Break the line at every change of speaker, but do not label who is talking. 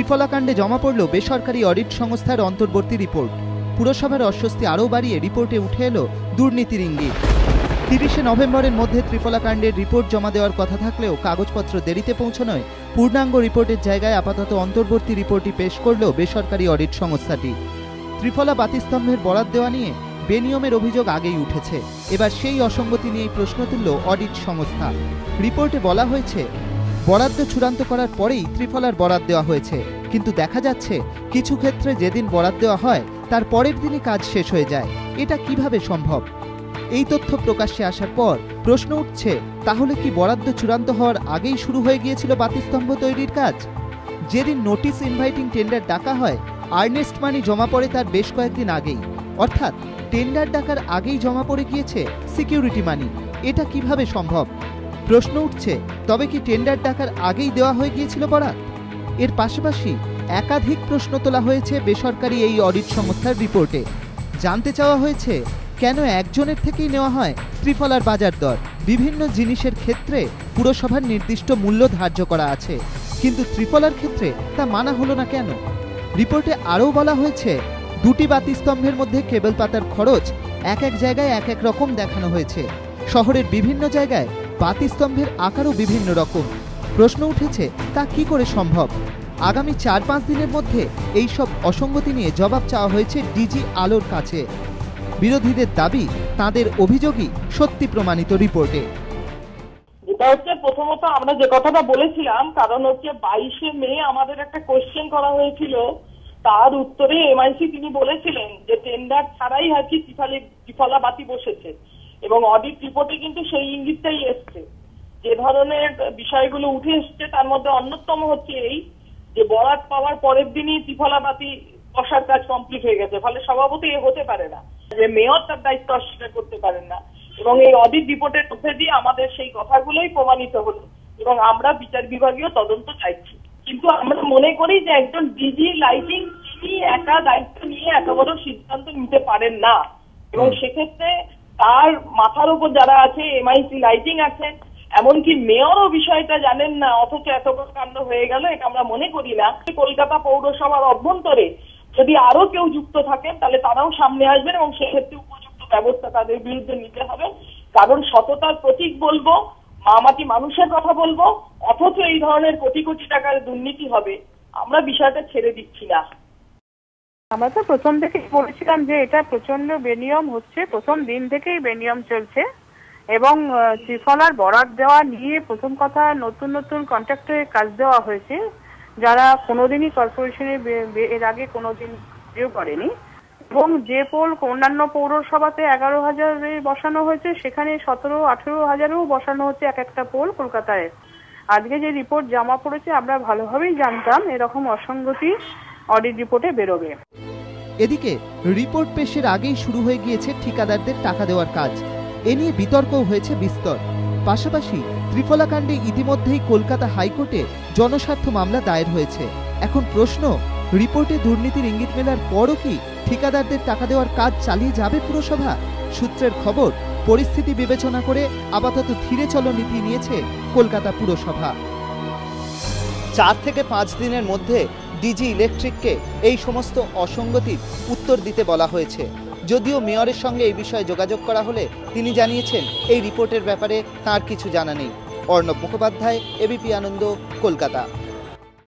ত্রিফলা কাণ্ডে জমা পড়ল বেসরকারি অডিট সংস্থার অন্তর্বর্তী রিপোর্ট। পুরসভার অস্বস্তি আরও বাড়িয়ে রিপোর্টে উঠে এলো দুর্নীতির ইঙ্গিত। 30শে নভেম্বরের মধ্যে ত্রিফলা কাণ্ডের রিপোর্ট জমা দেওয়ার কথা থাকলেও কাগজপত্র দেরিতে পৌঁছানোয় পূর্ণাঙ্গ রিপোর্টের জায়গায় আপাতত অন্তর্বর্তী রিপোর্টই পেশ করল বেসরকারি অডিট সংস্থাটি। ত্রিফলা বাতিস্তম্ভের বরাত দেওয়া নিয়ে বেনিয়মের অভিযোগ আগেই উঠেছে। এবার সেই অসঙ্গতি নিয়েই প্রশ্ন তুলল অডিট সংস্থা। রিপোর্টে বলা হয়েছে, বরাদ্দ চূড়ান্ত করার পরেই ত্রিফলার বরাত দেওয়া হয়েছে, কিন্তু দেখা যাচ্ছে কিছু ক্ষেত্রে যেদিন বরাত দেওয়া হয় তার পরের দিনই কাজ শেষ হয়ে যায়। এটা কিভাবে সম্ভব? এই তথ্য প্রকাশ্যে আসার পর প্রশ্ন উঠছে, তাহলে কি বরাদ্দ চূড়ান্ত হওয়ার আগেই শুরু হয়ে গিয়েছিল বাতিস্তম্ভ তৈরির কাজ? যেদিন নোটিশ ইনভাইটিং টেন্ডার ডাকা হয়, আর্নেস্ট মানি জমা পড়ে তার বেশ কয়েকদিন আগেই, অর্থাৎ টেন্ডার ডাকার আগেই জমা পড়ে গিয়েছে সিকিউরিটি মানি। এটা কিভাবে সম্ভব? প্রশ্ন উঠছে, তবে কি টেন্ডার ডাকার আগেই দেওয়া হয়ে গিয়েছিল বরাত? এর পাশাপাশি একাধিক প্রশ্ন তোলা হয়েছে বেসরকারি এই অডিট সংস্থার রিপোর্টে। জানতে চাওয়া হয়েছে, কেন একজনের থেকেই নেওয়া হয় ত্রিফলার বাজার দর? বিভিন্ন জিনিসের ক্ষেত্রে পুরসভার নির্দিষ্ট মূল্য ধার্য করা আছে, কিন্তু ত্রিফলার ক্ষেত্রে তা মানা হলো না কেন? রিপোর্টে আরও বলা হয়েছে, দুটি বাতিস্তম্ভের মধ্যে কেবল পাতার খরচ এক এক জায়গায় এক এক রকম দেখানো হয়েছে। শহরের বিভিন্ন জায়গায় বাতিস্তম্ভের আকারও বিভিন্ন রকম। প্রশ্ন উঠেছে, তা কি করে সম্ভব? আগামী 4-5 দিনের মধ্যে এই সব অসঙ্গতি নিয়ে জবাব চাওয়া হয়েছে ডিজি আলোর কাছে। বিরোধীদের দাবি, তাদের অভিযোগই সত্যি প্রমাণিত রিপোর্টে।
এটা হচ্ছে প্রথমত আমরা যে কথাটা বলেছিলাম, কারণ হচ্ছে 22শে মে আমাদের একটা কোশ্চেন করা হয়েছিল, তার উত্তরে এমআইসি তিনি বলেছিলেন যে টেন্ডার ছাড়াই আর কি ত্রিফলা বাতি বসেছে, এবং অডিট রিপোর্টে কিন্তু সেই ইঙ্গিতটাই এসছে। যে ধরনের বিষয়গুলো উঠে এসছে তার মধ্যে অন্যতম হচ্ছে এই যে বরাত পাওয়ার পরের দিনই ত্রিফলা বাতি বসার কাজ কমপ্লিট হয়ে গেছে, ফলে স্বভাবতই হতে পারে না যে মেয়র তার দায়িত্ব অস্বীকার করতে পারেন না, এবং এই অডিট রিপোর্টের মধ্যে দিয়ে আমাদের সেই কথাগুলোই প্রমাণিত হলো, এবং আমরা বিচার বিভাগীয় তদন্ত চাইছি। কিন্তু আমরা মনে করি যে একজন ডিজি লাইটিং তিনি একা দায়িত্ব নিয়ে এত বড় সিদ্ধান্ত নিতে পারেন না, এবং সেক্ষেত্রে তার মাথার উপর যারা আছে, এমআইসি লাইটিং আছে, এমনকি মেয়রও বিষয়টা জানেন না, অথচ এত বড় কাণ্ড হয়ে গেল, এটা আমরা মনে করি না। কলকাতা পৌরসভার অভ্যন্তরে যদি আরো কেউ যুক্ত থাকেন তাহলে তারাও সামনে আসবেন, এবং সেক্ষেত্রে উপযুক্ত ব্যবস্থা তাদের বিরুদ্ধে নিতে হবে। কারণ সততার প্রতীক বলবো, মামাটি মানুষের কথা বলবো, অথচ এই ধরনের কোটি কোটি টাকার দুর্নীতি হবে, আমরা বিষয়টা ছেড়ে দিচ্ছি না।
আমরা তো প্রথম থেকে বলেছিলাম যে এটা প্রচন্ড বেনিয়ম হচ্ছে, প্রথম দিন থেকেই বেনিয়ম চলছে, এবং ত্রিফলার বরাত দেওয়া নিয়ে প্রথম কথা নতুন নতুন কন্ট্রাক্টরে কাজ দেওয়া হয়েছে, যারা কোনোদিনই কর্পোরেশনে এর আগে কোনোদিন করেনি, এবং যে পোল অন্যান্য পৌরসভাতে 11,000 বসানো হয়েছে সেখানে 17-18 হাজারেও বসানো হচ্ছে এক একটা পোল কলকাতায়। আজকে যে রিপোর্ট জমা পড়েছে আমরা ভালোভাবেই জানতাম এরকম অসঙ্গতি অডিট রিপোর্টে বেরোবে।
এদিকে রিপোর্ট পেশের আগেই শুরু হয়ে গিয়েছে ঠিকাদারদের টাকা দেওয়ার কাজ। এ নিয়ে বিতর্কও হয়েছে বিস্তর। পাশাপাশি ত্রিফলা কাণ্ডে ইতিমধ্যেই কলকাতা হাইকোর্টে জনস্বার্থ মামলা দায়ের হয়েছে। এখন প্রশ্ন, রিপোর্টে দুর্নীতির ইঙ্গিত মেলার পরও কি ঠিকাদারদের টাকা দেওয়ার কাজ চালিয়ে যাবে পুরসভা? সূত্রের খবর, পরিস্থিতি বিবেচনা করে আপাতত ধীরে চলো নীতি নিয়েছে কলকাতা পুরসভা। 4 থেকে 5 দিনের মধ্যে ডিজি ইলেকট্রিককে এই সমস্ত অসঙ্গতির উত্তর দিতে বলা হয়েছে। যদিও মেয়রের সঙ্গে এই বিষয়ে যোগাযোগ করা হলে তিনি জানিয়েছেন এই রিপোর্টের ব্যাপারে তার কিছু জানা নেই। অর্ণব মুখোপাধ্যায়, এবিপি আনন্দ, কলকাতা।